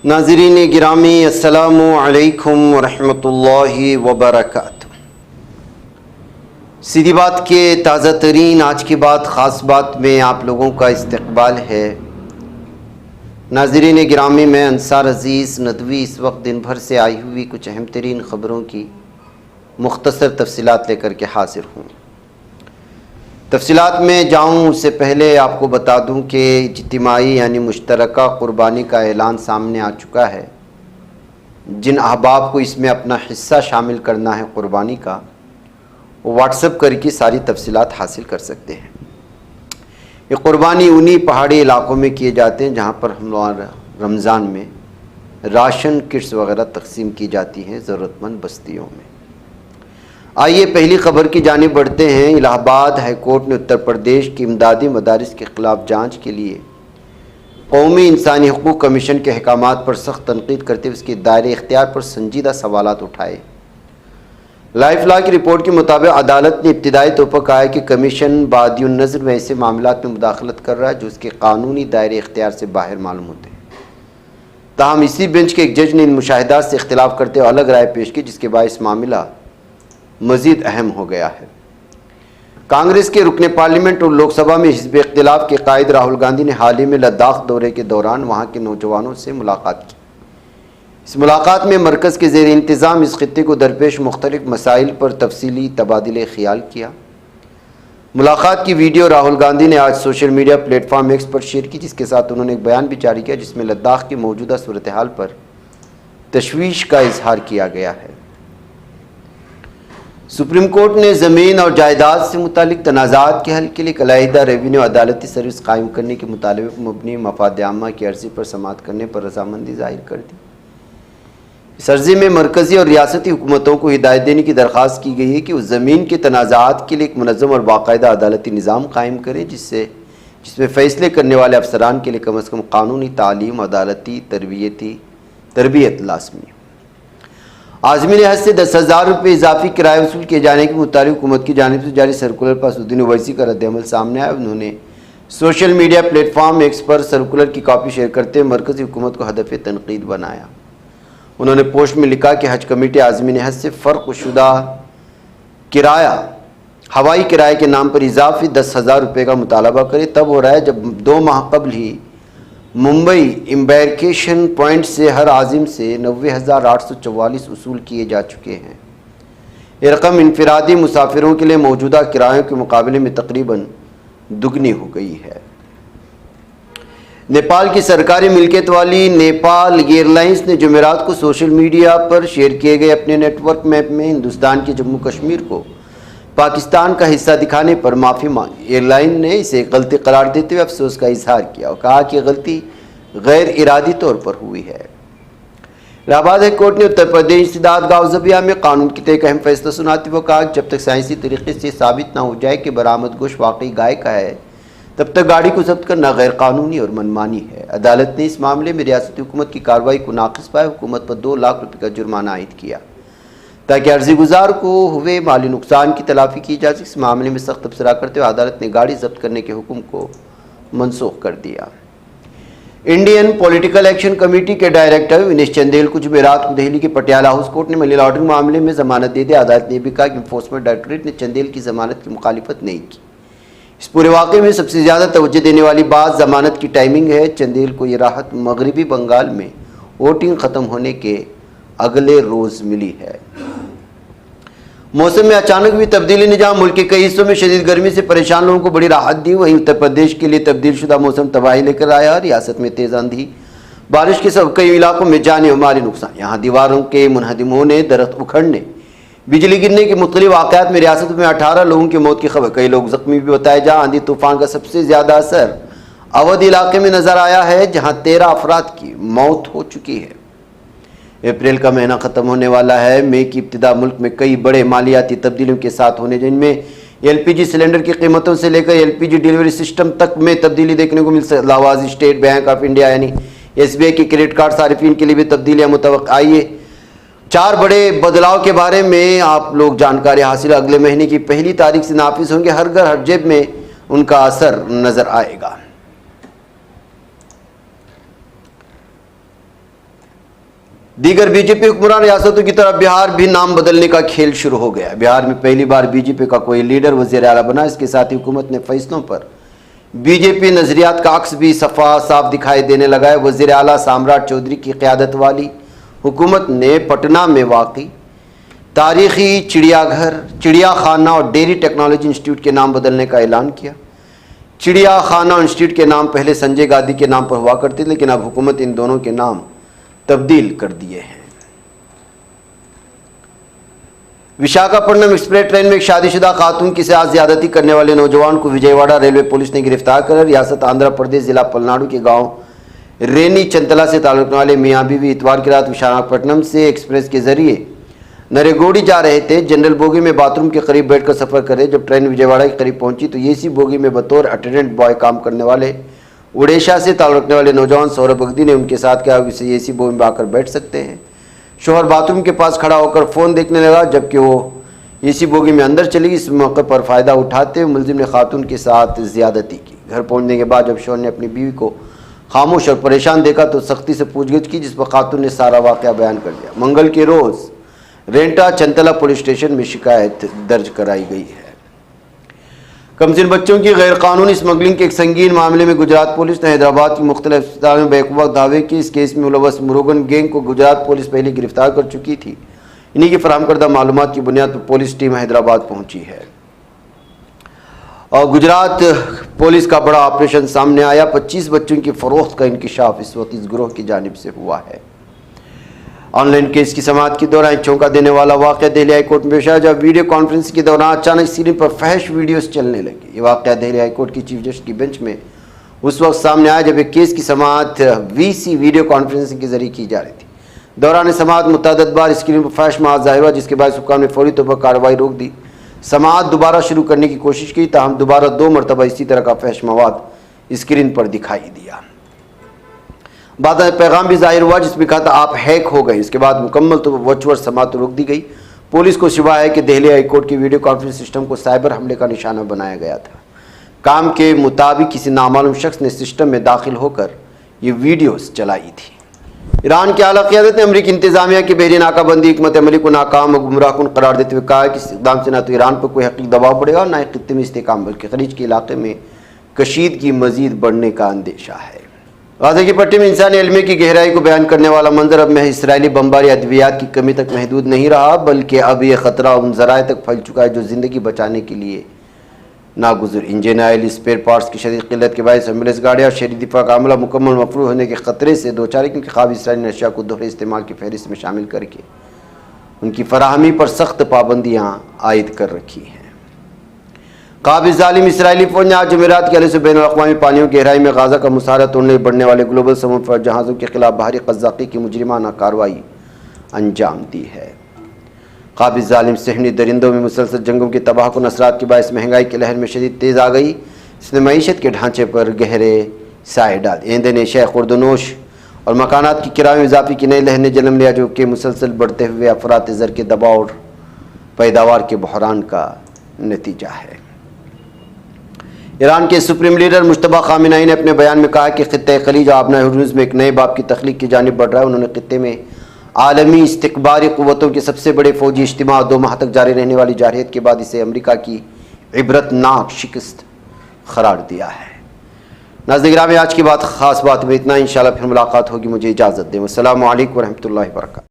ناظرین گرامی السلام علیکم ورحمۃ اللہ وبرکاتہ۔ سیدھی بات کے تازہ ترین آج کی بات خاص بات میں آپ لوگوں کا استقبال ہے۔ ناظرین گرامی، میں انصار عزیز ندوی اس وقت دن بھر سے آئی ہوئی کچھ اہم ترین خبروں کی مختصر تفصیلات لے کر کے حاضر ہوں۔ تفصیلات میں جاؤں اس سے پہلے آپ کو بتا دوں کہ اجتماعی یعنی مشترکہ قربانی کا اعلان سامنے آ چکا ہے۔ جن احباب کو اس میں اپنا حصہ شامل کرنا ہے قربانی کا، وہ واٹس ایپ کر کے ساری تفصیلات حاصل کر سکتے ہیں۔ یہ قربانی انہی پہاڑی علاقوں میں کیے جاتے ہیں جہاں پر ہم لوگ رمضان میں راشن کٹس وغیرہ تقسیم کی جاتی ہیں ضرورت مند بستیوں میں۔ آئیے پہلی خبر کی جانب بڑھتے ہیں۔ الہ آباد ہائی کورٹ نے اتر پردیش کی امدادی مدارس کے خلاف جانچ کے لیے قومی انسانی حقوق کمیشن کے احکامات پر سخت تنقید کرتے ہوئے اس کے دائرۂ اختیار پر سنجیدہ سوالات اٹھائے۔ لائف لا کی رپورٹ کے مطابق عدالت نے ابتدائی طور پر کہا ہے کہ کمیشن بادی النظر میں ایسے معاملات میں مداخلت کر رہا ہے جو اس کے قانونی دائرۂ اختیار سے باہر معلوم ہوتے ہیں۔ تاہم اسی بینچ کے ایک جج نے ان مشاہدات سے اختلاف کرتے ہوئے الگ رائے پیش کی، جس کے باعث معاملہ مزید اہم ہو گیا ہے۔ کانگریس کے رکن پارلیمنٹ اور لوک سبھا میں حزب اختلاف کے قائد راہل گاندھی نے حال ہی میں لداخ دورے کے دوران وہاں کے نوجوانوں سے ملاقات کی۔ اس ملاقات میں مرکز کے زیر انتظام اس خطے کو درپیش مختلف مسائل پر تفصیلی تبادلہ خیال کیا۔ ملاقات کی ویڈیو راہل گاندھی نے آج social media platform X پر شیئر کی، جس کے ساتھ انہوں نے ایک بیان بھی جاری کیا جس میں لداخ کی موجودہ صورتحال پر تشویش کا اظہار کیا گیا ہے۔ سپریم کورٹ نے زمین اور جائیداد سے متعلق تنازعات کے حل کے لیے علیحدہ ریونیو عدالتی سروس قائم کرنے کے مطالبے پر مبنی مفاد عامہ کی عرضی پر سماعت کرنے پر رضامندی ظاہر کر دی۔ اس عرضی میں مرکزی اور ریاستی حکومتوں کو ہدایت دینے کی درخواست کی گئی ہے کہ وہ زمین کے تنازعات کے لیے ایک منظم اور باقاعدہ عدالتی نظام قائم کریں جس میں فیصلے کرنے والے افسران کے لیے کم از کم قانونی تعلیم، عدالتی تربیت لازمی ہو۔ عازمین حج سے 10,000 روپے اضافی کرایہ وصول کیے جانے کے متعلق حکومت کی جانب سے جاری سرکولر پر اسدالدین اویسی کا رد عمل سامنے آیا۔ انہوں نے social media platform X پر سرکولر کی کاپی شیئر کرتے ہوئے مرکزی حکومت کو ہدف تنقید بنایا۔ انہوں نے پوسٹ میں لکھا کہ حج کمیٹی عازمین حج سے فرق شدہ کرایہ ہوائی کرایے کے نام پر اضافی 10,000 روپے کا مطالبہ کرے تب ہو رہا ہے جب 2 ماہ قبل ہی ممبئی امبیرکیشن پوائنٹ سے ہر عازم سے 90,844 وصول کیے جا چکے ہیں۔ یہ رقم انفرادی مسافروں کے لیے موجودہ کرایوں کے مقابلے میں تقریباً دگنی ہو گئی ہے۔ نیپال کی سرکاری ملکیت والی نیپال ایئر لائنز نے جمعرات کو سوشل میڈیا پر شیئر کیے گئے اپنے نیٹ ورک میپ میں ہندوستان کے جموں کشمیر کو پاکستان کا حصہ دکھانے پر معافی مانگی۔ ایئر لائن نے اسے ایک غلطی قرار دیتے ہوئے افسوس کا اظہار کیا اور کہا کہ غلطی غیر ارادی طور پر ہوئی ہے۔ الہ آباد ہائی کورٹ نے اتر پردیش انسداد گاؤں زبیہ میں قانون کی ایک اہم فیصلہ سناتے ہوئے کہا کہ جب تک سائنسی طریقے سے ثابت نہ ہو جائے کہ برآمد گوشت واقعی گائے کا ہے تب تک گاڑی کو ضبط کرنا غیر قانونی اور منمانی ہے۔ عدالت نے اس معاملے میں ریاستی حکومت کی کارروائی کو ناقص پائے حکومت پر 2 لاکھ روپے کا جرمانہ عائد کیا تاکہ عرضی گزار کو ہوئے مالی نقصان کی تلافی کی جا سکے۔ اس معاملے میں سخت تبصرہ کرتے ہوئے عدالت نے گاڑی ضبط کرنے کے حکم کو منسوخ کر دیا۔ انڈین پولیٹیکل ایکشن کمیٹی کے ڈائریکٹر ونیش چندیل کو جمعرات کو دہلی کے پٹیالہ ہاؤس کورٹ نے منی لانڈرنگ معاملے میں ضمانت دے دی۔ عدالت نے بھی کہا کہ انفورسمنٹ ڈائریکٹوریٹ نے چندیل کی ضمانت کی مخالفت نہیں کی۔ اس پورے واقعے میں سب سے زیادہ توجہ دینے والی بات ضمانت کی ٹائمنگ ہے۔ چندیل کو یہ راحت مغربی بنگال میں ووٹنگ ختم ہونے کے اگلے روز ملی ہے۔ موسم میں اچانک ہوئی تبدیلی نے جہاں ملک کے کئی حصوں میں شدید گرمی سے پریشان لوگوں کو بڑی راحت دی، وہیں اتر پردیش کے لیے تبدیل شدہ موسم تباہی لے کر آیا۔ ریاست میں تیز آندھی بارش کے سبب کئی علاقوں میں جانی اور مالی نقصان، یہاں دیواروں کے منہدم ہونے، درخت اکھڑنے، بجلی گرنے کے مختلف واقعات میں ریاست میں 18 لوگوں کی موت کی خبر، کئی لوگ زخمی بھی بتائے۔ جہاں آندھی طوفان کا سب سے زیادہ اثر اودھ علاقے میں نظر آیا ہے جہاں 13 افراد کی موت ہو چکی ہے۔ اپریل کا مہینہ ختم ہونے والا ہے۔ مئی کی ابتدا ملک میں کئی بڑے مالیاتی تبدیلیوں کے ساتھ ہونے جن میں LPG سلنڈر کی قیمتوں سے لے کر LPG ڈیلیوری سسٹم تک میں تبدیلی دیکھنے کو مل سکتی ہے۔ علاوہ اسٹیٹ بینک آف انڈیا یعنی SBI کے کریڈٹ کارڈ صارفین کے لیے بھی تبدیلیاں متوقع۔ آئیے 4 بڑے بدلاؤ کے بارے میں آپ لوگ جانکاری حاصل۔ اگلے مہینے کی 1 تاریخ سے نافذ ہوں گے، ہر گھر ہر جیب میں ان کا اثر نظر آئے گا۔ دیگر بی جے پی حکمران ریاستوں کی طرح بہار بھی نام بدلنے کا کھیل شروع ہو گیا. بہار میں پہلی بار بی جے پی کا کوئی لیڈر وزیر اعلیٰ بنا. اس کے ساتھ ہی حکومت نے فیصلوں پر بی جے پی نظریات کا عکس بھی صاف دکھائی دینے لگا ہے. وزیر اعلیٰ سامراٹ چودھری کی قیادت والی حکومت نے پٹنہ میں واقع تاریخی چڑیا خانہ اور ڈیری ٹیکنالوجی انسٹیٹیوٹ کے نام بدلنے کا اعلان کیا. چڑیا خانہ انسٹیٹیوٹ کے نام پہلے سنجے گاندھی کے نام پر ہوا کرتے تھے، لیکن اب حکومت ان دونوں کے نام تبدیل کر دیے ہیں. وشاکھاپٹنم ایکسپریس ٹرین میں ایک شادی شدہ خاتون کے ساتھ زیادتی کرنے والے نوجوان کو وجے واڑہ ریلوے پولیس نے گرفتار کر ریاست آندھرا پردیش ضلع پلناڈو کے گاؤں رینی چنتلا سے تعلق رکھنے والے میاں بیوی اتوار کی رات وشاکھاپٹنم سے ایکسپریس کے ذریعے نریگوڑی جا رہے تھے. جنرل بوگی میں باتھ روم کے قریب بیٹھ کر سفر کر رہے. جب ٹرین وجے واڑہ کے قریب پہنچی تو اے سی بوگی میں بطور اٹینڈنٹ بوائے کام کرنے والے اڑیشہ سے تعلق رکھنے والے نوجوان سوربھ اگدی نے ان کے ساتھ کہا کہ اے سی بوگی میں آ کر بیٹھ سکتے ہیں. شوہر باتھ روم کے پاس کھڑا ہو کر فون دیکھنے لگا جبکہ وہ اے سی بوگی میں اندر چلی گئی. اس موقع پر فائدہ اٹھاتے ہوئے ملزم نے خاتون کے ساتھ زیادتی کی. گھر پہنچنے کے بعد جب شوہر نے اپنی بیوی کو خاموش اور پریشان دیکھا تو سختی سے پوچھ گچھ کی، جس پر خاتون نے سارا واقعہ بیان کر دیا. منگل کے روز رینٹا چنتلا پولیس اسٹیشن میں شکایت درج کرائی گئی ہے. کمسن بچوں کی غیر قانونی اسمگلنگ کے ایک سنگین معاملے میں گجرات پولیس نے حیدرآباد کی مختلف اسپتالوں میں بیک وقت دعوے کی. اس کیس میں ملوث مروگن گینگ کو گجرات پولیس پہلے گرفتار کر چکی تھی. انہی کی فراہم کردہ معلومات کی بنیاد پر پولیس ٹیم حیدرآباد پہنچی ہے اور گجرات پولیس کا بڑا آپریشن سامنے آیا. 25 بچوں کی فروخت کا انکشاف اس وقت اس گروہ کی جانب سے ہوا ہے. آن لائن کیس کی سماعت کے دوران چونکا دینے والا واقعہ دہلی ہائی کورٹ میں پیش آیا جب ویڈیو کانفرنس کے دوران اچانک اسکرین پر فحش ویڈیوز چلنے لگی. یہ واقعہ دہلی ہائی کورٹ کی چیف جسٹس کی بینچ میں اس وقت سامنے آیا جب ایک کیس کی سماعت VC ویڈیو کانفرنسنگ کے ذریعے کی جا رہی تھی. دوران سماعت متعدد بار اسکرین پر فحش مواد ظاہر ہوا، جس کے بعد حکام نے فوری طور پر کارروائی روک دی. سماعت دوبارہ شروع کرنے کی کوشش کی تاہم دوبارہ 2 مرتبہ اسی طرح کا فحش مواد اسکرین پر دکھائی دیا. بعد میں پیغام بھی ظاہر ہوا جس میں کہا تھا آپ ہیک ہو گئے. اس کے بعد مکمل طور پر ورچوئل سماعت روک دی گئی. پولیس کو شبہ ہے کہ دہلی ہائی کورٹ کی ویڈیو کانفرنس سسٹم کو سائبر حملے کا نشانہ بنایا گیا تھا. کام کے مطابق کسی نامعلوم شخص نے سسٹم میں داخل ہو کر یہ ویڈیوز چلائی تھی. ایران کی اعلیٰ قیادت نے امریکی انتظامیہ کی بحری ناکہ بندی حکمت عملی کو ناکام اور گمراہ کن قرار دیتے ہوئے کہا کہ اس اقدام سے نہ تو ایران پر کوئی حقیقی دباؤ پڑے گا اور نہ ہی خطے میں استحکام بلکہ خلیج کے علاقے میں کشیدگی مزید بڑھنے کا اندیشہ ہے. غزہ کی پٹی میں انسانی علمے کی گہرائی کو بیان کرنے والا منظر اب محض اسرائیلی بمباری ادویات کی کمی تک محدود نہیں رہا بلکہ اب یہ خطرہ ان ذرائع تک پھیل چکا ہے جو زندگی بچانے کے لیے ناگزیر. انجن آئل اسپیئر پارٹس کی شدید قلت کے باعث ایمبولینس گاڑیاں اور شہری دفاع کا عملہ مکمل مفروغ ہونے کے خطرے سے دوچار ہے کیونکہ خواب اسرائیلی نے اشیاء کو دوہرے استعمال کی فہرست میں شامل کر کے ان کی فراہمی پر سخت پابندیاں عائد کر رکھی ہیں. قابض ظالم اسرائیلی فوج نے آج جمعرات کے علیہ سے بین الاقوامی پانیوں کی گہرائی میں غزہ کا مساحرہ توڑنے بڑھنے والے گلوبل سمندر جہازوں کے خلاف بحری قزاقی کی مجرمانہ کارروائی انجام دی ہے. قابض ظالم صہیونی درندوں میں مسلسل جنگوں کی تباہ کن اثرات کے باعث مہنگائی کی لہر میں شدید تیز آ گئی. اس نے معیشت کے ڈھانچے پر گہرے سائے ڈال. ایندھن اشیاء خوردونوش اور مکانات کی کرایوں میں اضافے کی نئی لہر نے جنم لیا جو کہ مسلسل بڑھتے ہوئے افراط زر کے دباؤ اور پیداوار کے بحران کا نتیجہ ہے. ایران کے سپریم لیڈر مجتبیٰ خامنہئی نے اپنے بیان میں کہا کہ خطہ خلیج اور آبنائے ہرمز میں ایک نئے باب کی تخلیق کی جانب بڑھ رہا ہے. انہوں نے خطے میں عالمی استخباری قوتوں کے سب سے بڑے فوجی اجتماع 2 ماہ تک جاری رہنے والی جارحیت کے بعد اسے امریکہ کی عبرتناک شکست قرار دیا ہے. ناظرین گرامی، آج کی بات خاص بات میں اتنا. انشاءاللہ پھر ملاقات ہوگی. مجھے اجازت دیں. السلام علیکم ورحمۃ اللہ وبرکاتہ.